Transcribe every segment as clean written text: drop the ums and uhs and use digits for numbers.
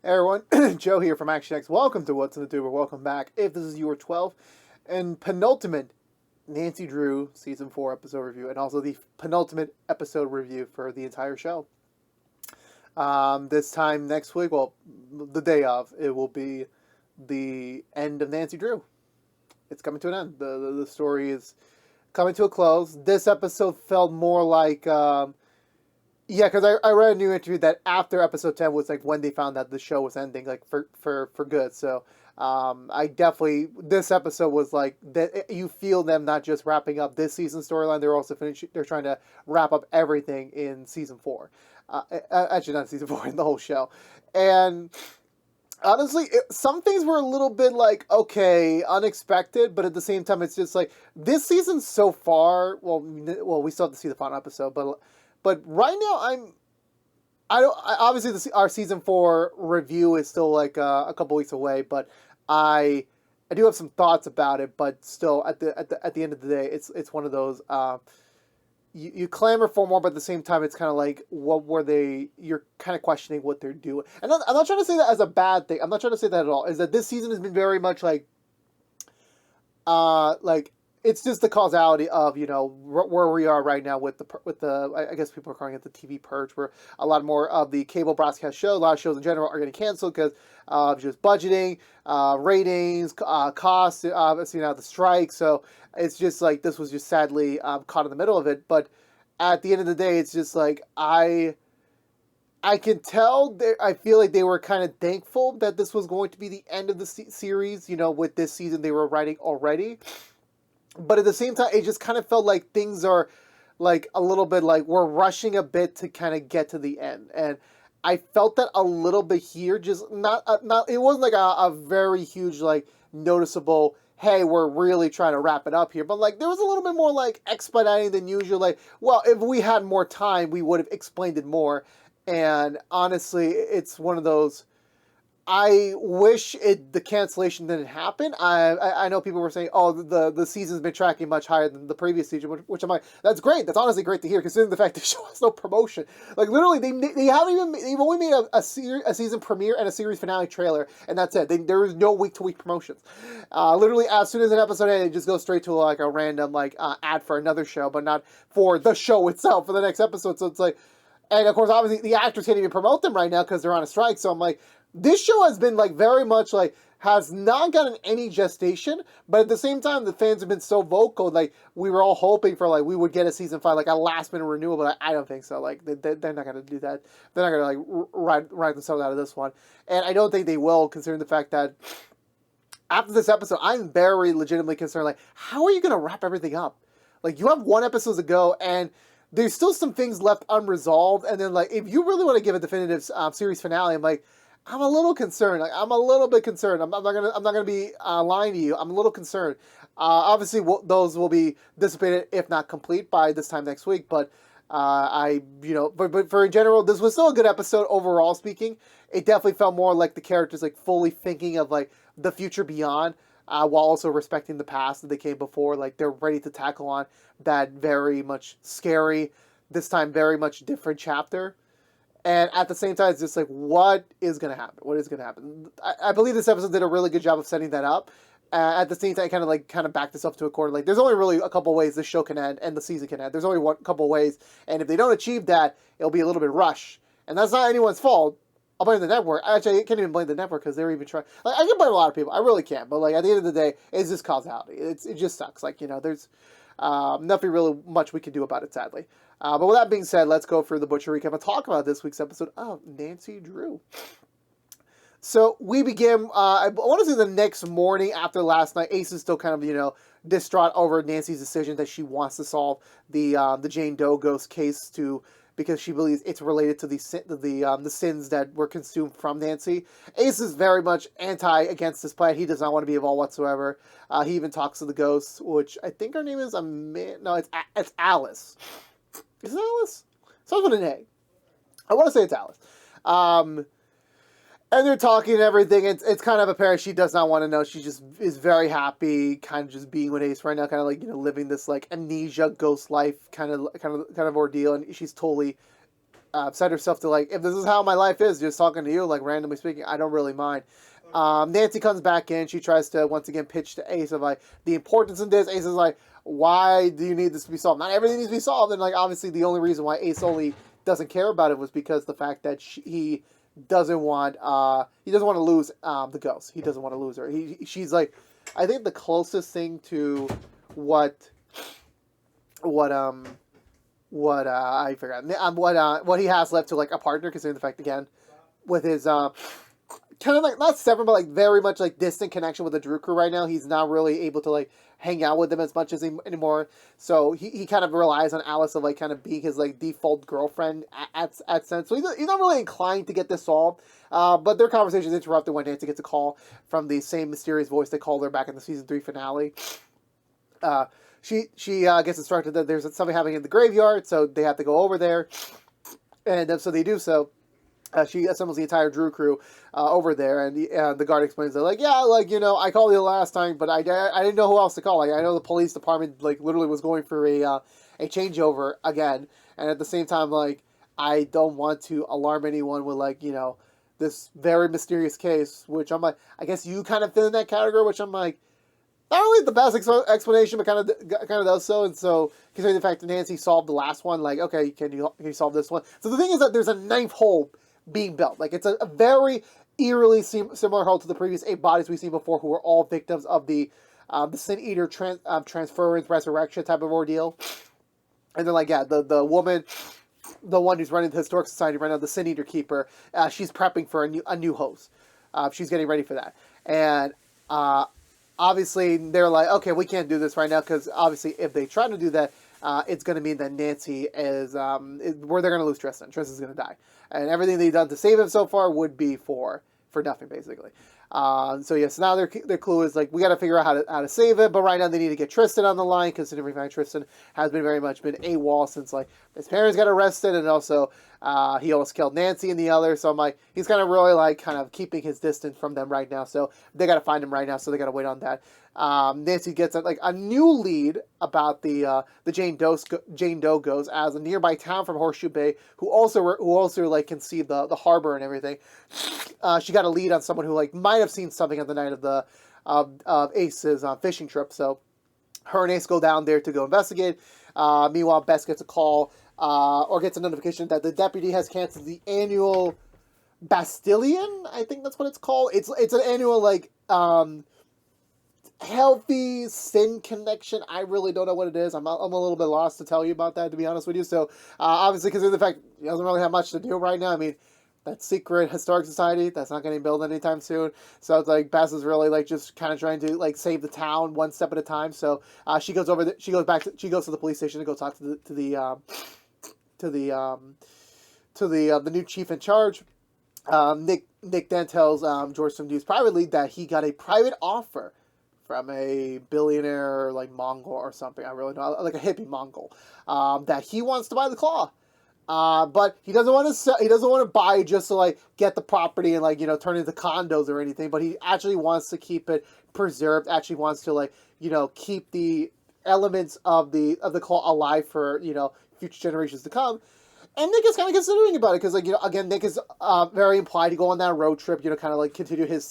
Hey everyone, Joe here from ActionX. Welcome to What's in the Tuber. Welcome back. If this is your 12th and penultimate Nancy Drew Season 4 episode review, and also the penultimate episode review for the entire show. This time next week, well, the day of, it will be the end of Nancy Drew. It's coming to an end. The story is coming to a close. This episode felt more like... Yeah, because I read a new interview that after episode 10 was like when they found that the show was ending, like for good. So I definitely, this episode was like that. You feel them not just wrapping up this season's storyline, they're also finishing. They're trying to wrap up everything in season 4. Actually, not season 4, in the whole show. And honestly, some things were a little bit like, okay, unexpected, but at the same time, it's just like this season so far. Well, we still have to see the final episode, but right now, obviously our season 4 review is still like a couple weeks away, but I do have some thoughts about it. But still, at the end of the day, it's one of those you clamor for more, but at the same time, it's kind of like, what were they? You're kind of questioning what they're doing. And I'm not trying to say that as a bad thing. I'm not trying to say that at all. Is that this season has been very much like it's just the causality of, you know, where we are right now with the I guess people are calling it the TV purge, where a lot more of the cable broadcast shows, a lot of shows in general, are getting canceled because of just budgeting, ratings, costs, obviously now the strike. So it's just like this was just sadly caught in the middle of it. But at the end of the day, it's just like I can tell, I feel like they were kind of thankful that this was going to be the end of the series. You know, with this season they were writing already. But at the same time, it just kind of felt like things are like a little bit like we're rushing a bit to kind of get to the end. And I felt that a little bit here, just not it wasn't like a very huge, like, noticeable, hey, we're really trying to wrap it up here. But like there was a little bit more like expediting than usual. Like, well, if we had more time, we would have explained it more. And honestly, it's one of those... I wish the cancellation didn't happen. I know people were saying, oh, the season's been tracking much higher than the previous season, which I'm like, that's great. That's honestly great to hear, considering the fact the show has no promotion. Like, literally, they've only made a season premiere and a series finale trailer, and that's it. There is no week-to-week promotions. Literally, as soon as an episode ends, it just goes straight to like a random ad for another show, but not for the show itself for the next episode. So it's like, and of course, obviously, the actors can't even promote them right now because they're on a strike. So I'm like, this show has been like very much like has not gotten any gestation, but at the same time, the fans have been so vocal. Like, we were all hoping for like we would get a season 5, like a last minute renewal, but I don't think so. Like they're not going to do that. They're not going to like ride themselves out of this one, and I don't think they will, considering the fact that after this episode, I'm very legitimately concerned. Like, how are you going to wrap everything up? Like, you have one episode to go, and there's still some things left unresolved. And then like, if you really want to give a definitive series finale, I'm a little concerned. Like, I'm a little bit concerned. I'm not gonna be lying to you. I'm a little concerned. Obviously, those will be dissipated, if not complete, by this time next week. But but for in general, this was still a good episode overall speaking. It definitely felt more like the characters like fully thinking of like the future beyond, while also respecting the past that they came before. Like, they're ready to tackle on that very much scary, this time very much different chapter. And at the same time, it's just like, what is going to happen? What is going to happen? I believe this episode did a really good job of setting that up. At the same time, kind of backed this up to a corner. Like, there's only really a couple ways this show can end and the season can end. There's only couple ways. And if they don't achieve that, it'll be a little bit rushed. And that's not anyone's fault. I'll blame the network. Actually, I can't even blame the network because they're even trying. Like, I can blame a lot of people. I really can't. But like, at the end of the day, it's just causality. It just sucks. Like, you know, there's nothing really much we can do about it, sadly. But with that being said, let's go for the Butcher recap and talk about this week's episode of Nancy Drew. So we begin, I want to say the next morning after last night. Ace is still kind of, you know, distraught over Nancy's decision that she wants to solve the Jane Doe ghost case because she believes it's related to the sins that were consumed from Nancy. Ace is very much against this plan. He does not want to be involved whatsoever. He even talks to the ghost, which I think her name is it's Alice. Is it Alice? Starts with an A. I want to say it's Alice. And they're talking and everything. It's kind of apparent she does not want to know. She just is very happy, kind of just being with Ace right now, kind of like, you know, living this like amnesia ghost life kind of ordeal. And she's totally set herself to like, if this is how my life is, just talking to you, like randomly speaking, I don't really mind. Nancy comes back in. She tries to once again pitch to Ace of like the importance of this. Ace is like, why do you need this to be solved? Not everything needs to be solved. And like obviously the only reason why Ace only doesn't care about it was because the fact that he doesn't want to lose the ghost. He doesn't want to lose her. She's like, I think the closest thing to what I forgot what he has left to like a partner, considering the fact again with his kind of like not separate but like very much like distant connection with the Drew crew right now. He's not really able to like hang out with them as much as anymore. So he kind of relies on Alice of like kind of being his like default girlfriend at sense. So he's not really inclined to get this solved. But their conversation is interrupted when Nancy gets a call from the same mysterious voice that called her back in the season 3 finale. She gets instructed that there's something happening in the graveyard, so they have to go over there, and so they do so. She assembles the entire Drew crew over there, and the guard explains that, like, yeah, like, you know, I called you the last time, but I didn't know who else to call. Like, I know the police department, like, literally was going for a changeover again, and at the same time, like, I don't want to alarm anyone with, like, you know, this very mysterious case, which I'm like, I guess you kind of fit in that category, which I'm like, not really the best explanation, but kind of does so. And so, considering the fact that Nancy solved the last one, like, okay, can you solve this one? So the thing is that there's a ninth hole being built. Like, it's a very eerily similar hole to the previous 8 bodies we've seen before, who were all victims of the Sin Eater transference, resurrection type of ordeal. And then, like, yeah, the woman, the one who's running the Historic Society right now, the Sin Eater Keeper, she's prepping for a new host. She's getting ready for that. And obviously, they're like, okay, we can't do this right now, because obviously if they try to do that, it's going to mean that Nancy is where they're going to lose Tristan. Tristan's going to die. And everything they've done to save him so far would be for nothing, basically. So yes, now their clue is like, we got to figure out how to save it, but right now they need to get Tristan on the line, considering that Tristan has been very much been AWOL since like his parents got arrested, and also he almost killed Nancy and the other. So I'm like, he's kind of really like kind of keeping his distance from them right now. So they got to find him right now. So they got to wait on that. Nancy gets like a new lead about the Jane Doe goes as a nearby town from Horseshoe Bay, who also like can see the harbor and everything. She got a lead on someone who like might have seen something on the night of the of Ace's fishing trip. So her and Ace go down there to go investigate. Meanwhile, Bess gets a call or gets a notification that the deputy has canceled the annual Bastillion. I think that's what it's called. It's an annual like healthy sin connection. I really don't know what it is. I'm a little bit lost to tell you about that, to be honest with you. So obviously, considering the fact he doesn't really have much to do right now. I mean, that secret historic society, that's not getting built anytime soon. So it's like Bess is really like just kind of trying to like save the town one step at a time. So she goes over. She goes to the police station to go talk to the new chief in charge. Nick then tells George some news privately that he got a private offer from a billionaire like Mongol or something. I really know, like a hippie Mongol, that he wants to buy the claw. But he doesn't want to sell, he doesn't want to buy just to like get the property and like, you know, turn it into condos or anything, but he actually wants to keep it preserved, actually wants to like, you know, keep the elements of the claw alive for, you know, future generations to come. And Nick is kind of considering about it because, like, you know, again, Nick is very implied to go on that road trip, you know, kind of like continue his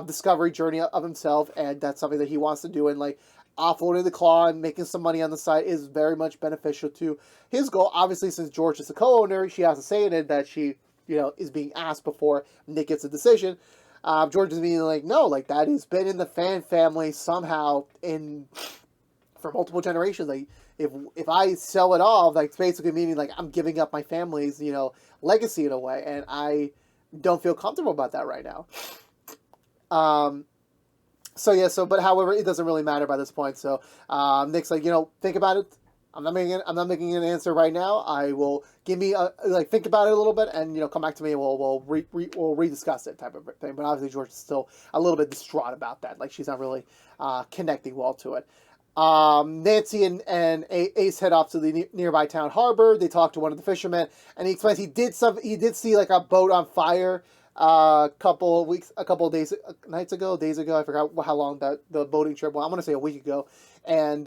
discovery journey of himself, and that's something that he wants to do, and like offloading the claw and making some money on the side is very much beneficial to his goal. Obviously, since George is the co-owner, she has to say in it that she, you know, is being asked before Nick gets a decision. George is being like, no, like that has been in the fan family somehow for multiple generations. Like if I sell it off, like it's basically meaning like I'm giving up my family's, you know, legacy in a way, and I don't feel comfortable about that right now. But however, it doesn't really matter by this point. So, Nick's like, you know, think about it. I'm not making an answer right now. I will think about it a little bit, and you know, come back to me, and we'll rediscuss it, type of thing. But obviously, George is still a little bit distraught about that. Like she's not really connecting well to it. Nancy and Ace head off to the nearby town harbor. They talk to one of the fishermen, and he explains he did see like a boat on fire days ago. I forgot how long the boating trip was. I'm going to say a week ago. And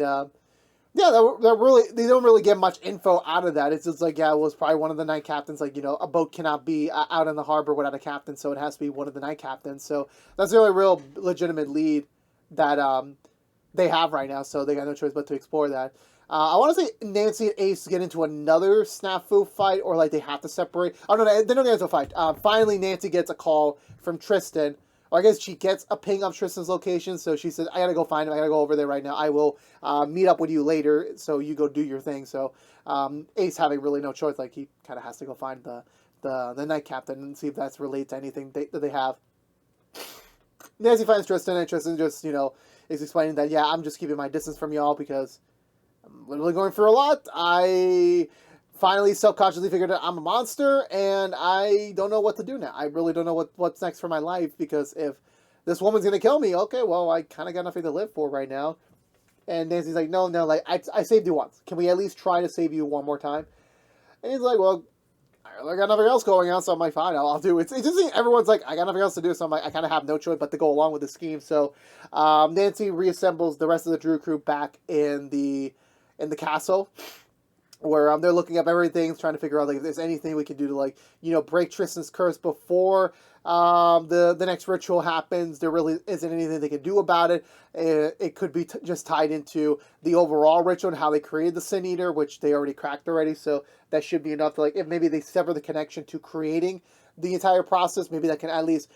Yeah, they're really, they don't really get much info out of that. It's just like, yeah, it was probably one of the night captains. Like, a boat cannot be out in the harbor without a captain, so it has to be one of the night captains. So that's the only real legitimate lead that they have right now. So they got no choice but to explore that. I want to say Nancy and Ace get into another snafu fight, or like they have to separate. Oh no, they don't get into a fight. Finally, Nancy gets a call from Tristan, or I guess she gets a ping of Tristan's location. So she says, "I gotta go find him. I gotta go over there right now. I will meet up with you later. So you go do your thing." So Ace having really no choice, like he kind of has to go find the night captain and see if that's related to anything that they have. Nancy finds Tristan, and Tristan just is explaining that, yeah, I'm just keeping my distance from y'all because I'm literally going through a lot. I finally self-consciously figured out I'm a monster, and I don't know what to do now. I really don't know what's next for my life, because if this woman's going to kill me, okay, well, I kind of got nothing to live for right now. And Nancy's like, no, like, I saved you once. Can we at least try to save you one more time? And he's like, well, I got nothing else going on, so I'm like, fine, I'll do it. It's just everyone's like, I got nothing else to do, so I'm like, I kind of have no choice but to go along with the scheme. So Nancy reassembles the rest of the Drew crew back in the castle, where they're looking up everything, trying to figure out like if there's anything we can do to like break Tristan's curse before the next ritual happens. There really isn't anything they can do about it. It could be just tied into the overall ritual and how they created the Sin Eater, which they already cracked already. So that should be enough to, like, if maybe they sever the connection to creating the entire process, maybe that can at least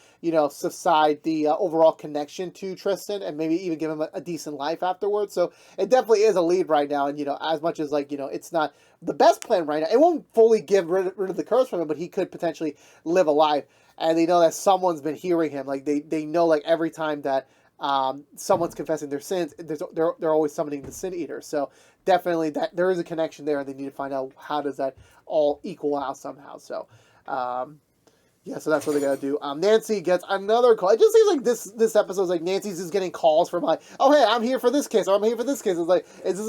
subside the overall connection to Tristan, and maybe even give him a decent life afterwards. So it definitely is a lead right now, and as much as like it's not the best plan right now, it won't fully get rid of the curse from him, but he could potentially live a life. And they know that someone's been hearing him. Like they know, like, every time that someone's confessing their sins, they're always summoning the Sin Eater. So definitely that there is a connection there, and they need to find out how does that all equal out somehow. So yeah, so that's what they gotta do. Nancy gets another call. It just seems like this episode's like Nancy's just getting calls from like, oh hey, I'm here for this case, or I'm here for this case. It's just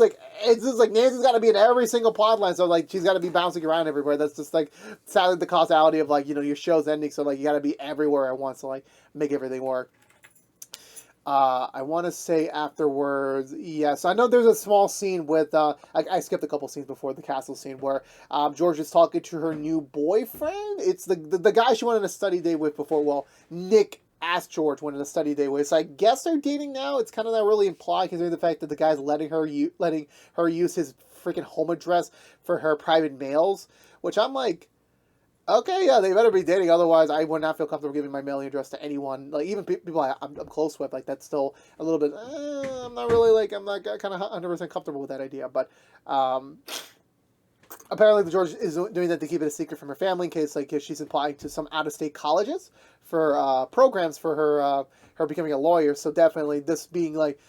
like Nancy's got to be in every single plot line, so like she's got to be bouncing around everywhere. That's just like sadly the causality of like your show's ending, so like you got to be everywhere at once to like make everything work. I want to say afterwards, yes, I know there's a small scene with, I skipped a couple scenes before the castle scene where George is talking to her new boyfriend. It's the guy she went on a study day with before. Well, Nick asked George went on a study day with. So I guess they're dating now. It's kind of not really implied, considering the fact that the guy's letting her use his freaking home address for her private mails, which I'm like, okay, yeah, they better be dating. Otherwise, I would not feel comfortable giving my mailing address to anyone. Like, even people I'm close with, like, that's still a little bit, I'm not really, like, I'm not kind of 100% comfortable with that idea. But apparently the George is doing that to keep it a secret from her family, in case, like, if she's applying to some out-of-state colleges for programs for her becoming a lawyer. So definitely this being, like,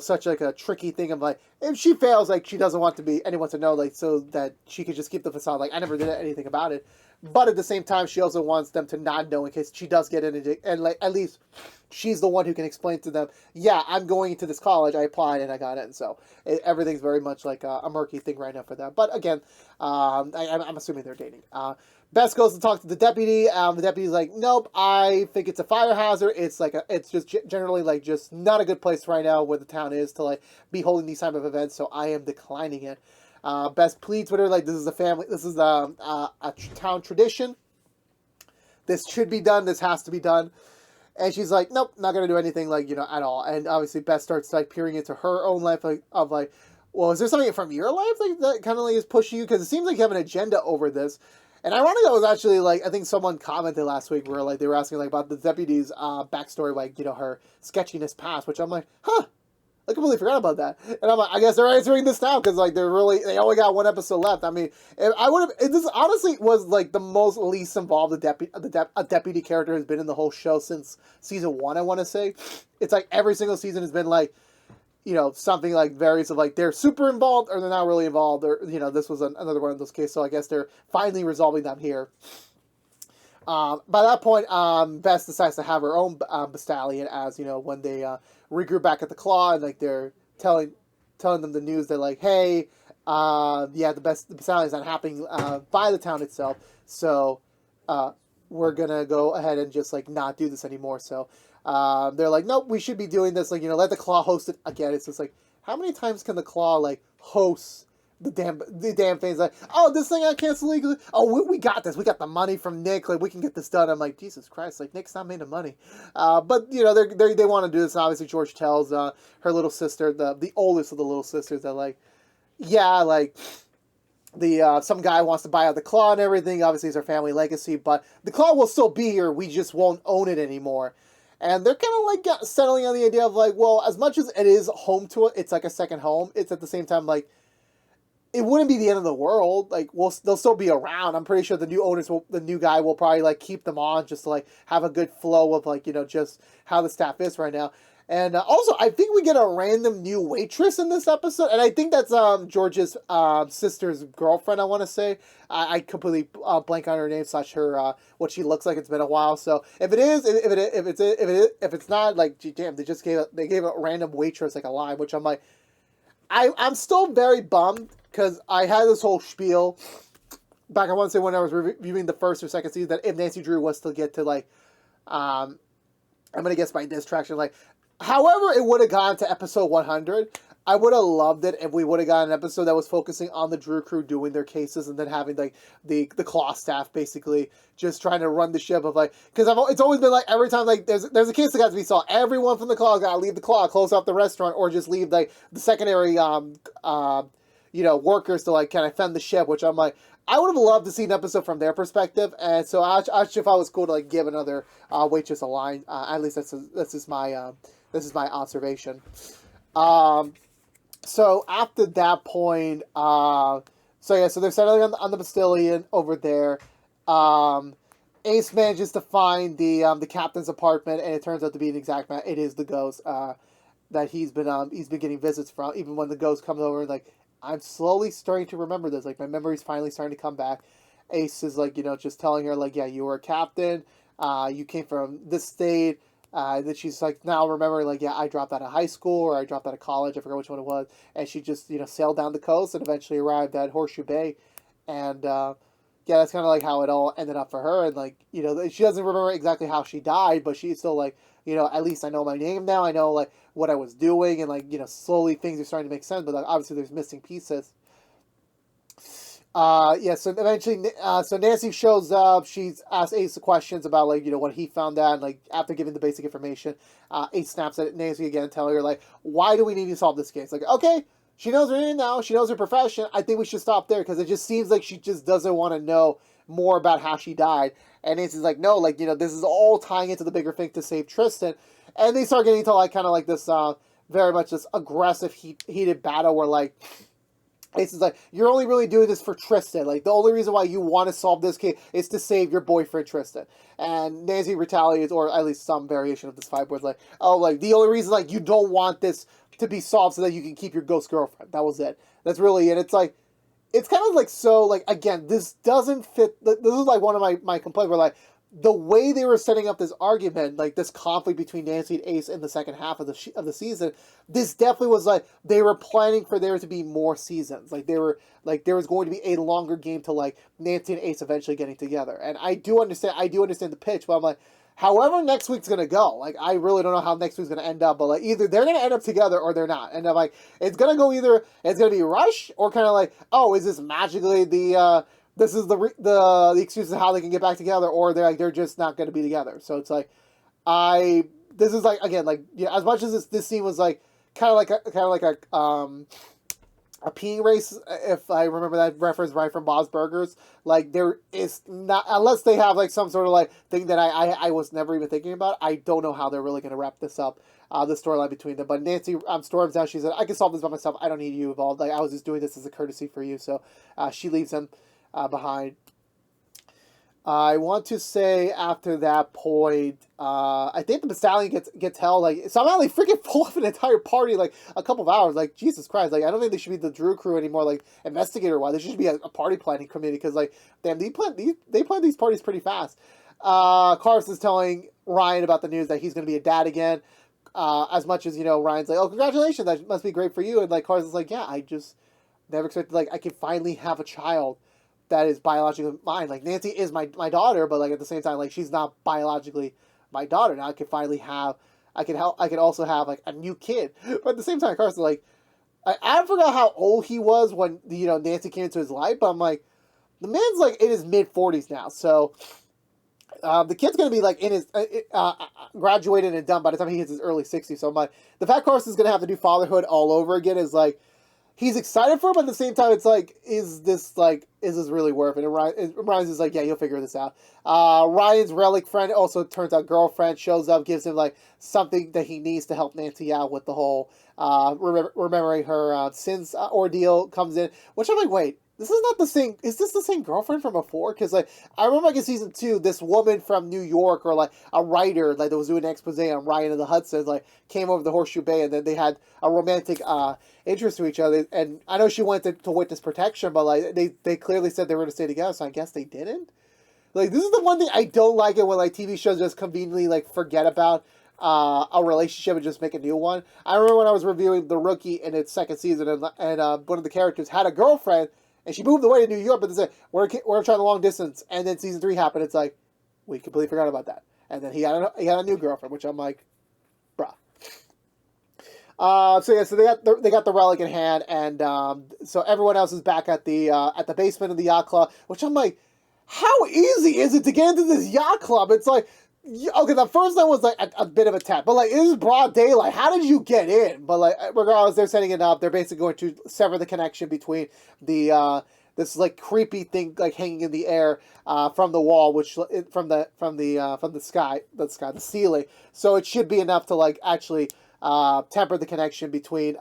such like a tricky thing of like, if she fails, like, she doesn't want anyone to know, like, so that she could just keep the facade, like, I never did anything about it. But at the same time, she also wants them to not know in case she does get in it, and like at least she's the one who can explain to them, yeah, I'm going into this college, I applied and I got in. So everything's very much like a murky thing right now for them. But again, I'm assuming they're dating. Bess goes to talk to the deputy. The deputy's like, nope, I think it's a fire hazard. It's like it's just generally like just not a good place right now where the town is to like be holding these type of events. So I am declining it. Bess pleads with her like, this is a town tradition. This should be done. This has to be done. And she's like, nope, not gonna do anything like at all. And obviously Bess starts like peering into her own life, like well, is there something from your life like that kind of like is pushing you? Because it seems like you have an agenda over this. And ironically, that was actually like, I think someone commented last week where like they were asking like about the deputy's backstory, like her sketchiness past, which I'm like, huh. I completely forgot about that, and I'm like, I guess they're answering this now because like they only got one episode left. I mean, this honestly was like the most least involved a deputy character has been in the whole show since season 1. I want to say, it's like every single season has been like, something like varies of like they're super involved or they're not really involved, or this was another one of those cases. So I guess they're finally resolving them here. By that point, Bess decides to have her own battalion, as when they regroup back at the Claw, and like they're telling them the news. They're like, hey, yeah, the battalion is not happening by the town itself, so we're gonna go ahead and just like not do this anymore. So they're like, nope, we should be doing this. Like let the Claw host it again. It's just like, how many times can the Claw like hosts the damn things. Like, oh, this thing I cancel legally. Oh, we got this. We got the money from Nick. Like, we can get this done. I'm like, Jesus Christ! Like, Nick's not made of money. But you know, they want to do this. And obviously, George tells her little sister, the oldest of the little sisters, that like, yeah, like the some guy wants to buy out the claw and everything. Obviously, it's our family legacy, but the claw will still be here. We just won't own it anymore. And they're kind of like settling on the idea of like, well, as much as it is home to it, it's like a second home. It's at the same time like, it wouldn't be the end of the world. Like, they'll still be around. I'm pretty sure the new guy will probably like keep them on just to like have a good flow of like, you know, just how the staff is right now. And also, I think we get a random new waitress in this episode, and I think that's George's sister's girlfriend. I want to say I completely blank on her name / her what she looks like. It's been a while, so if it is, if it's not, like, damn, they gave a random waitress like a line, which I'm like, I'm still very bummed because I had this whole spiel back. I want to say when I was reviewing the first or second season that if Nancy Drew was to get to like, I'm gonna guess by distraction like. However, it would have gone to episode 100. I would have loved it if we would have gotten an episode that was focusing on the Drew crew doing their cases and then having like the Claw staff basically just trying to run the ship of like, because it's always been like every time like there's a case that got to be solved, everyone from the Claw got to leave the Claw, close off the restaurant, or just leave like the secondary workers to like kind of fend the ship. Which I'm like, I would have loved to see an episode from their perspective, and so I thought it was cool to like give another waitress a line. At least this is my observation. So after that point, so they're settling on the Bastilian over there. Ace manages to find the captain's apartment, and it turns out to be an exact match. It is the ghost that he's been getting visits from. Even when the ghost comes over, like, I'm slowly starting to remember this. Like, my memory's finally starting to come back. Ace is like, just telling her like, yeah, you were a captain. You came from this state. Then she's like, now remembering, like, yeah, I dropped out of high school, or I dropped out of college, I forgot which one it was, and she just, sailed down the coast and eventually arrived at Horseshoe Bay, and, yeah, that's kind of, like, how it all ended up for her, and, like, she doesn't remember exactly how she died, but she's still, like, at least I know my name now, I know, like, what I was doing, and, like, slowly things are starting to make sense, but, like, obviously there's missing pieces. So eventually, so Nancy shows up. She's asked Ace the questions about, like, what he found out. And, like, after giving the basic information, Ace snaps at Nancy again, telling her, like, why do we need to solve this case? Like, okay, she knows her name now. She knows her profession. I think we should stop there because it just seems like she just doesn't want to know more about how she died. And Nancy's like, no, like, this is all tying into the bigger thing to save Tristan. And they start getting into, like, kind of like this, very much this aggressive, heated battle where, like, Ace is like, you're only really doing this for Tristan. Like, the only reason why you want to solve this case is to save your boyfriend, Tristan. And Nancy retaliates, or at least some variation of this fight, where it's like, oh, like, the only reason, like, you don't want this to be solved so that you can keep your ghost girlfriend. That was it. That's really it. It's like, it's kind of like, so, like, again, this doesn't fit. This is, like, one of my complaints where, like, the way they were setting up this argument, like this conflict between Nancy and Ace in the second half of the season, this definitely was like they were planning for there to be more seasons. Like there was going to be a longer game to like Nancy and Ace eventually getting together. And I do understand the pitch, but I'm like, however next week's gonna go, like I really don't know how next week's gonna end up. But like either they're gonna end up together or they're not. And I'm like, it's gonna go either it's gonna be rushed or kind of like, oh, is this magically this is the excuse of how they can get back together, or they're just not going to be together. So it's like, this is like, again, like, as much as this scene was like kind of like a peeing race, if I remember that reference right from Bob's Burgers, like there is not, unless they have like some sort of like thing that I was never even thinking about. I don't know how they're really going to wrap this up, the storyline between them. But Nancy storms out. She said, I can solve this by myself. I don't need you involved. Like I was just doing this as a courtesy for you. So she leaves him behind. I want to say after that point, I think the Stallion gets held, like, somehow they freaking pull up an entire party, like, a couple of hours, like, Jesus Christ, like, I don't think they should be the Drew crew anymore, like, investigator-wise, they should be a party planning committee, because, like, damn, they plan these parties pretty fast. Carson's telling Ryan about the news that he's going to be a dad again, as much as, Ryan's like, oh, congratulations, that must be great for you, and, like, Carson's like, yeah, I just never expected, like, I could finally have a child that is biologically mine. Like, Nancy is my daughter, but, like, at the same time, like, she's not biologically my daughter. Now I could finally have, I could also have, like, a new kid. But at the same time, Carson, like, I forgot how old he was when Nancy came into his life, but I'm like, the man's like in his mid-40s now, so the kid's gonna be like in his graduated and done by the time he hits his early 60s. So I'm like, the fact Carson's gonna have to do fatherhood all over again is like, he's excited for it, but at the same time, it's like, is this really worth it? And Ryan's is like, yeah, you'll figure this out. Ryan's relic friend, also turns out girlfriend, shows up, gives him like something that he needs to help Nancy out with the whole remembering her sins ordeal comes in, which I'm like, wait, this is not the same. Is this the same girlfriend from before? Because like I remember like in season 2, this woman from New York, or like a writer like that was doing an expose on Ryan and the Hudsons, like came over to Horseshoe Bay, and then they had a romantic interest to each other. And I know she went to witness protection, but like they clearly said they were going to stay together, so I guess they didn't. Like, this is the one thing I don't like it when like TV shows just conveniently like forget about a relationship and just make a new one. I remember when I was reviewing The Rookie in its second season, and one of the characters had a girlfriend, and she moved away to New York, but they said, we're trying the long distance. And then season 3 happened. It's like, we completely forgot about that. And then he had a new girlfriend, which I'm like, bruh. So they got the relic in hand, and so everyone else is back at the basement of the yacht club, which I'm like, how easy is it to get into this yacht club? It's like, okay, the first one was like a bit of a tap, but like, it is broad daylight. How did you get in? But like, regardless, they're setting it up. They're basically going to sever the connection between the this like creepy thing like hanging in the air from the wall, which from the sky, the ceiling. So it should be enough to like actually temper the connection between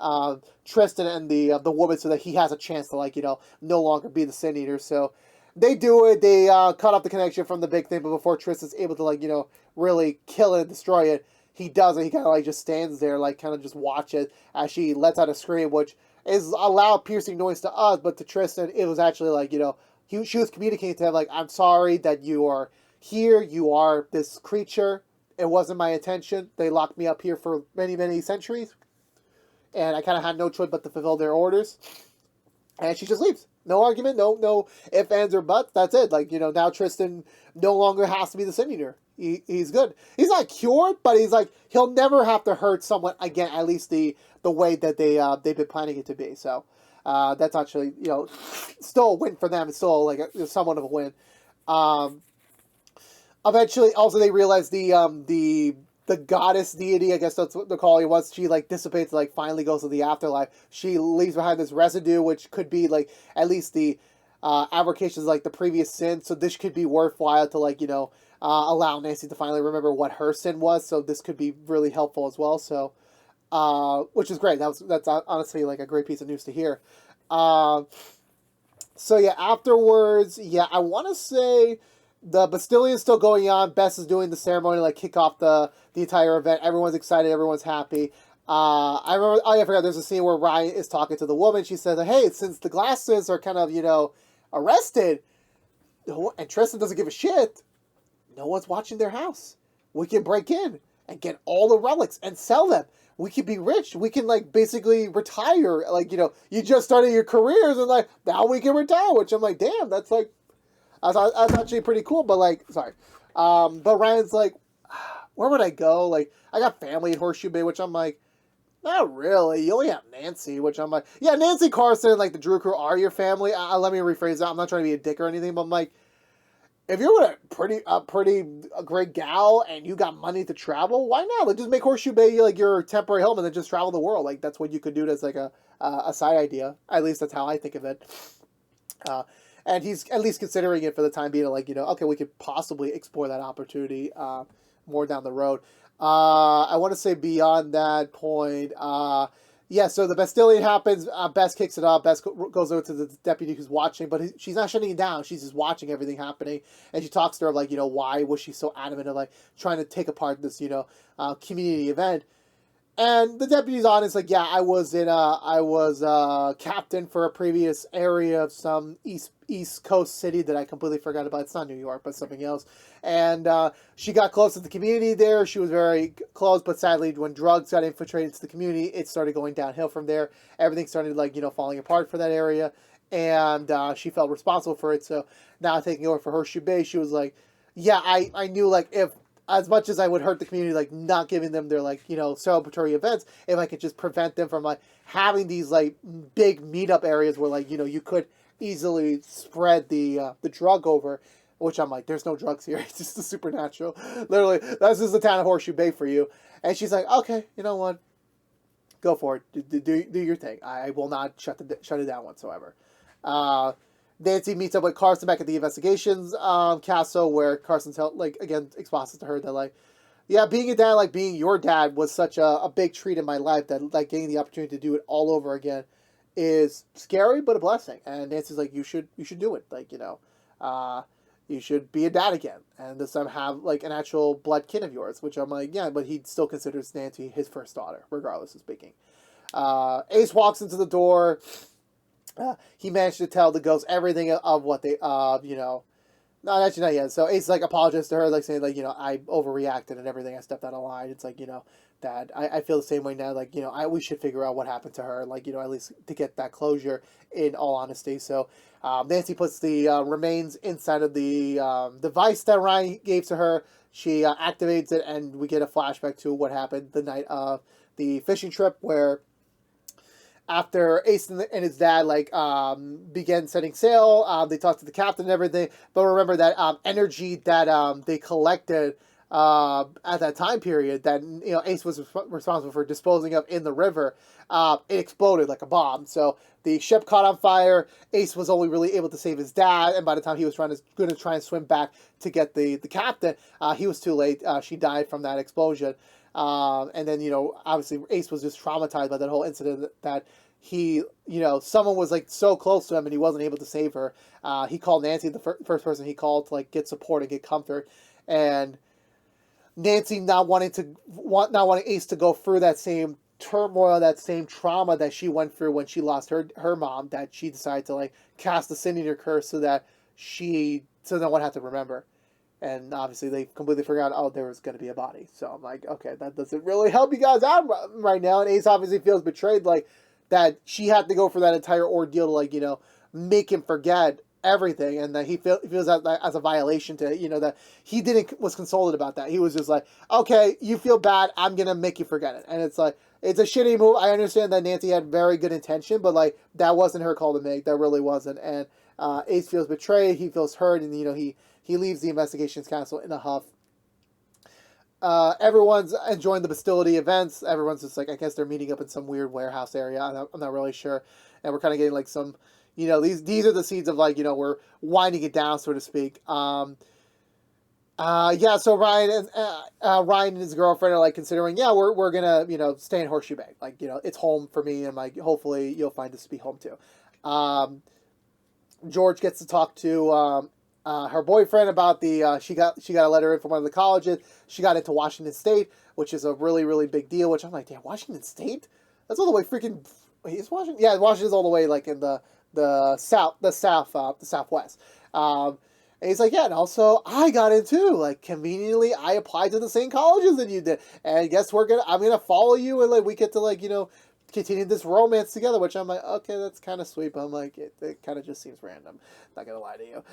Tristan and the woman, so that he has a chance to like no longer be the Sin Eater. So they do it. They cut off the connection from the big thing, but before Tristan's able to like really kill it and destroy it, he doesn't. He kind of like just stands there, like kind of just watches as she lets out a scream, which is a loud piercing noise to us, but to Tristan it was actually like she was communicating to him like, I'm sorry that you are here. You are this creature. It wasn't my intention. They locked me up here for many, many centuries, and I kind of had no choice but to fulfill their orders. And she just leaves. No argument, no ifs, ands, or buts. That's it. Like, now Tristan no longer has to be the Sin Eater. He's good. He's not cured, but he's like, he'll never have to hurt someone again, at least the way that they've been planning it to be. So that's actually, still a win for them. It's still like somewhat of a win. Eventually, also they realize the goddess deity, I guess that's what they're calling it, once she like dissipates, like finally goes to the afterlife, she leaves behind this residue, which could be like at least the avocations like the previous sin. So this could be worthwhile to like allow Nancy to finally remember what her sin was. So this could be really helpful as well. So which is great. That's honestly like a great piece of news to hear. So yeah, afterwards, yeah, I want to say the Bastillion's still going on. Bess is doing the ceremony, like kick off the entire event. Everyone's excited. Everyone's happy. I remember. Oh yeah, I forgot. There's a scene where Ryan is talking to the woman. She says, "Hey, since the Glasses are kind of arrested, and Tristan doesn't give a shit, no one's watching their house. We can break in and get all the relics and sell them. We can be rich. We can like basically retire. Like you just started your careers, and like now we can retire." Which I'm like, damn, that's like. That's actually pretty cool, but like, sorry. But Ryan's like, where would I go? Like, I got family in Horseshoe Bay, which I'm like, not really. You only have Nancy, which I'm like, yeah, Nancy, Carson, like the Drew Crew are your family. Let me rephrase that. I'm not trying to be a dick or anything, but I'm like, if you're with a great gal and you got money to travel, why not? Like, just make Horseshoe Bay like your temporary home and then just travel the world. Like, that's what you could do as like a side idea. At least that's how I think of it. And he's at least considering it for the time being, like, okay, we could possibly explore that opportunity more down the road. I want to say beyond that point, yeah, so the Bastillion happens, Bess kicks it off, Bess goes over to the deputy who's watching, but she's not shutting it down, she's just watching everything happening, and she talks to her, like, why was she so adamant of, like, trying to take apart this, community event. And the deputy's honest, like, yeah, I was captain for a previous area of some East Coast city that I completely forgot about. It's not New York, but something else. And she got close to the community there. She was very close, but sadly, when drugs got infiltrated into the community, it started going downhill from there. Everything started, like, falling apart for that area. And she felt responsible for it. So now taking over for Horseshoe Bay, she was like, yeah, I knew, like, if as much as I would hurt the community, like not giving them their like celebratory events, if I could just prevent them from like having these like big meetup areas where like you could easily spread the drug over, which I'm like, there's no drugs here. It's just the supernatural. Literally, that's just the town of Horseshoe Bay for you. And she's like, okay, you know what? Go for it. Do your thing. I will not shut it down whatsoever. Nancy meets up with Carson back at the investigations castle, where Carson again exposits to her that like, yeah, being a dad, like being your dad, was such a big treat in my life that like getting the opportunity to do it all over again is scary but a blessing. And Nancy's like, you should do it. Like you should be a dad again, and this time have like an actual blood kin of yours. Which I'm like, yeah, but he still considers Nancy his first daughter, regardless of speaking. Ace walks into the door. He managed to tell the ghost everything of what they, no, actually not yet. So Ace like apologized to her, like saying like, I overreacted and everything. I stepped out of line. It's like, Dad, I feel the same way now. Like, we should figure out what happened to her. Like, at least to get that closure. In all honesty, so Nancy puts the remains inside of the device that Ryan gave to her. She activates it, and we get a flashback to what happened the night of the fishing trip, where after Ace and his dad began setting sail, they talked to the captain and everything. But remember that energy that they collected at that time period that Ace was responsible for disposing of in the river, it exploded like a bomb. So the ship caught on fire. Ace was only really able to save his dad, and by the time he was going to try and swim back to get the captain, he was too late. She died from that explosion. And then, obviously Ace was just traumatized by that whole incident that he, someone was like so close to him and he wasn't able to save her. He called Nancy, the first person he called to like get support and get comfort. And Nancy not wanting Ace to go through that same turmoil, that same trauma that she went through when she lost her mom, that she decided to like cast the Sin Eater curse so that no one had to remember. And obviously they completely forgot, there was going to be a body. So I'm like, okay, that doesn't really help you guys out right now. And Ace obviously feels betrayed, like that she had to go for that entire ordeal to like, make him forget everything, and that he feels that as a violation to that he was consoled about that. He was just like, okay, you feel bad, I'm gonna make you forget it. And it's like, it's a shitty move. I understand that Nancy had very good intention, but like that wasn't her call to make. That really wasn't. And Ace feels betrayed. He feels hurt, and he leaves the investigations council in a huff. Everyone's enjoying the Bastillity events. Everyone's just like, I guess they're meeting up in some weird warehouse area. I'm not really sure. And we're kind of getting like some, these are the seeds of like, we're winding it down, so to speak. So Ryan and his girlfriend are like considering, we're gonna, stay in Horseshoe Bay. Like, it's home for me, and like, hopefully you'll find this to be home too. George gets to talk to, her boyfriend about she got a letter in from one of the colleges. She got into Washington State, which is a really, really big deal, which I'm like, damn, Washington State? That's all the way freaking, is Washington? Yeah, Washington's all the way like in the southwest. And he's like, yeah, and also I got in too. Like, conveniently, I applied to the same colleges that you did, and guess I'm gonna follow you, and like we get to like continue this romance together. Which I'm like, okay, that's kind of sweet, but I'm like, it kind of just seems random. Not gonna lie to you.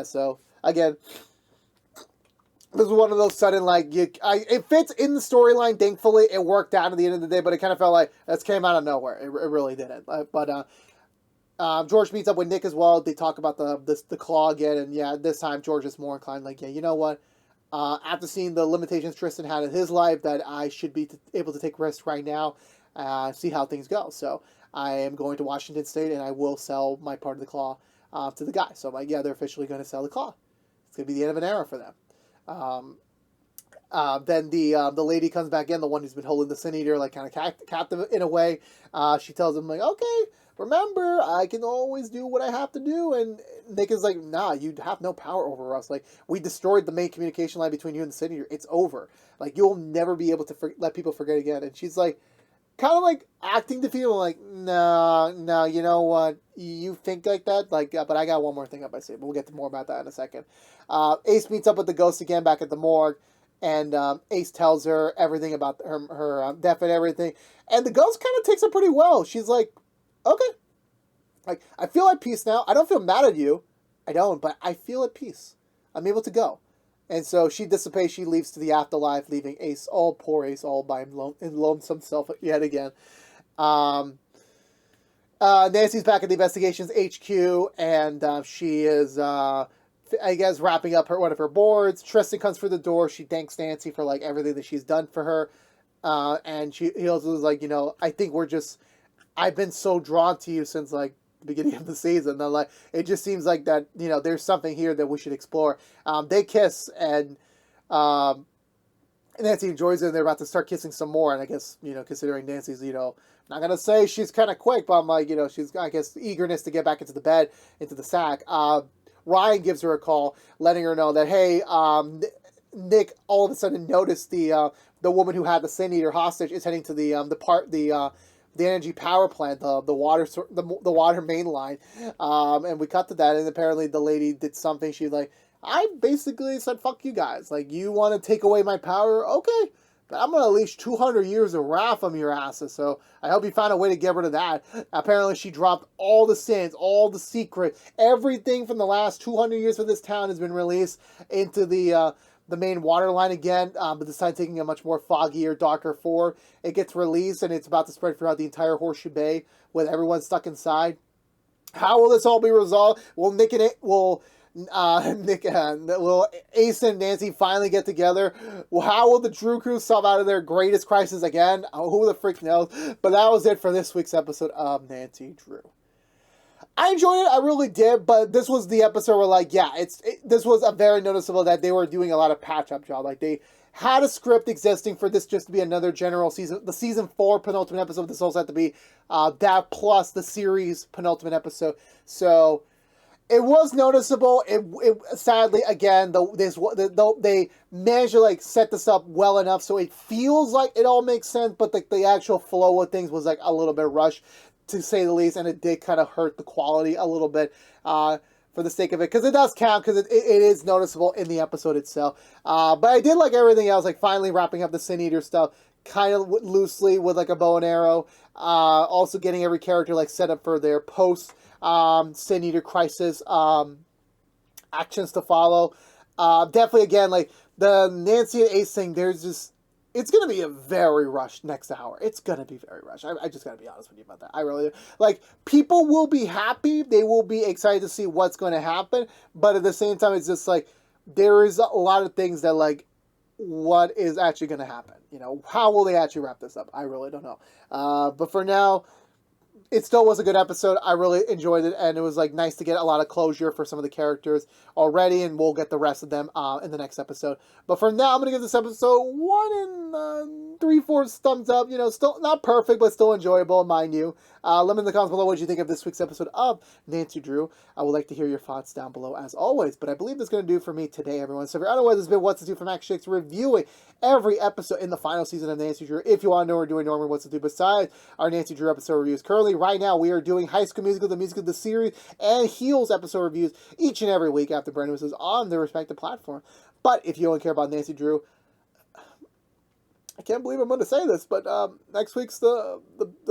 So again, this was one of those sudden it fits in the storyline. Thankfully, it worked out at the end of the day, but it kind of felt like this came out of nowhere. It really didn't. George meets up with Nick as well. They talk about the claw again, and this time George is more inclined, like, you know what? After seeing the limitations Tristan had in his life, that I should be able to take risks right now, see how things go. So I am going to Washington State, and I will sell my part of the claw to the guy. So I'm like, yeah, they're officially going to sell the claw. It's going to be the end of an era for them. Then the lady comes back in, the one who's been holding the Sin Eater, like kind of captive in a way. She tells him like, okay, remember, I can always do what I have to do. And Nick is like, nah, you have no power over us. Like, we destroyed the main communication line between you and the Sin Eater. It's over. Like, you'll never be able to let people forget again. And she's like, kind of like acting defeated, like, no, you know what? You think like that? Like, but I got one more thing up my sleeve. But we'll get to more about that in a second. Ace meets up with the ghost again back at the morgue. And Ace tells her everything about her death and everything. And the ghost kind of takes it pretty well. She's like, okay. Like, I feel at peace now. I don't feel mad at you. I don't, but I feel at peace. I'm able to go. And so she dissipates. She leaves to the afterlife, leaving Ace, poor Ace, all by lonesome self yet again. Nancy's back at the investigations HQ, and she is, I guess, wrapping up one of her boards. Tristan comes through the door. She thanks Nancy for like everything that she's done for her, and he also is like, I think I've been so drawn to you since like the beginning of the season. And like, it just seems like that, there's something here that we should explore. They kiss, and Nancy enjoys it, and they're about to start kissing some more. And I guess, considering Nancy's, not going to say she's kind of quick, but I'm like, she's, I guess, eagerness to get back into the bed, into the sack. Ryan gives her a call, letting her know that, hey, Nick all of a sudden noticed the woman who had the Sin Eater hostage is heading to the energy power plant, the water main line, and we cut to that, and apparently the lady did something. She's like, I basically said, fuck you guys. Like, you want to take away my power? Okay. But I'm going to unleash 200 years of wrath on your asses, so I hope you found a way to get rid of that. Apparently, she dropped all the sins, all the secret, everything from the last 200 years for this town has been released into the main water line again, but this time taking a much more foggier, darker form. It gets released, and it's about to spread throughout the entire Horseshoe Bay, with everyone stuck inside. How will this all be resolved? Will Ace and Nancy finally get together? Well, how will the Drew Crew solve out of their greatest crisis again? Who the freak knows? But that was it for this week's episode of Nancy Drew. I enjoyed it, I really did, but this was the episode where, like, this was a very noticeable that they were doing a lot of patch-up job. Like, they had a script existing for this just to be another general season. The season 4 penultimate episode, this also had to be that plus the series penultimate episode. So it was noticeable. It sadly, again, they managed to like set this up well enough so it feels like it all makes sense, but the actual flow of things was like a little bit rushed, to say the least, and it did kind of hurt the quality a little bit for the sake of it, because it does count, because it is noticeable in the episode itself. But I did like everything else, like finally wrapping up the Sin Eater stuff, kind of loosely with like a bow and arrow. Also getting every character like set up for their post Sin Eater crisis actions to follow. Definitely, again, like the Nancy and Ace thing, it's going to be a very rushed next hour. It's going to be very rushed. I just got to be honest with you about that. I really, like, people will be happy. They will be excited to see what's going to happen. But at the same time, it's just like, there is a lot of things that, like, what is actually going to happen? How will they actually wrap this up? I really don't know. But for now, it still was a good episode. I really enjoyed it, and it was like nice to get a lot of closure for some of the characters already, and we'll get the rest of them in the next episode. But for now, I'm going to give this episode 1 3/4 thumbs up. Still not perfect, but still enjoyable, mind you. Let me in the comments below what you think of this week's episode of Nancy Drew. I would like to hear your thoughts down below as always, but I believe that's going to do for me today, everyone. So if you're unaware, this has been What's to Do from ActionX, reviewing every episode in the final season of Nancy Drew. If you want to know what we're doing normally, What's to Do besides our Nancy Drew episode reviews. Currently, right now, we are doing High School Musical, the music of the series, and Heels episode reviews each and every week after brand releases on their respective platform. But if you only care about Nancy Drew, I can't believe I'm going to say this, but next week's the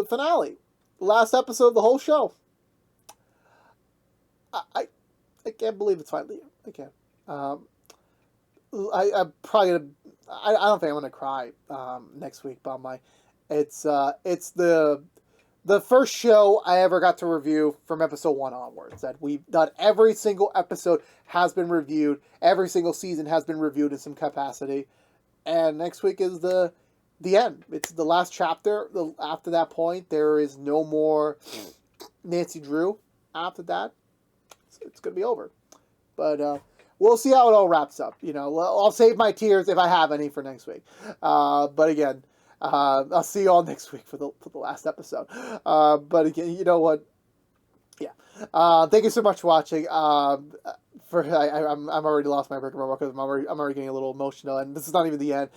finale. Last episode of the whole show. I can't believe it's finally here. I can't. I'm probably gonna. I don't think I'm gonna cry next week, but it's the first show I ever got to review from episode 1 onwards. That we've done, every single episode has been reviewed. Every single season has been reviewed in some capacity. And next week is the end. It's the last chapter. After that point, there is no more Nancy Drew. After that, it's going to be over. But we'll see how it all wraps up. I'll save my tears if I have any for next week. But again, I'll see you all next week for the last episode. But again, you know what? Yeah. Thank you so much for watching. I'm already lost my break because I'm already getting a little emotional, and this is not even the end.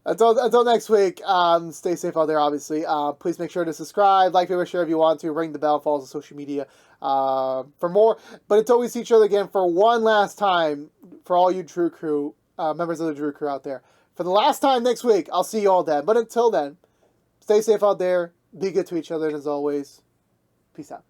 Until next week, stay safe out there, obviously. Please make sure to subscribe, like, favorite, share if you want to, ring the bell, follow us on social media for more. But until we see each other again for one last time, for all you Drew Crew, members of the Drew Crew out there, for the last time next week, I'll see you all then. But until then, stay safe out there, be good to each other, and as always, peace out.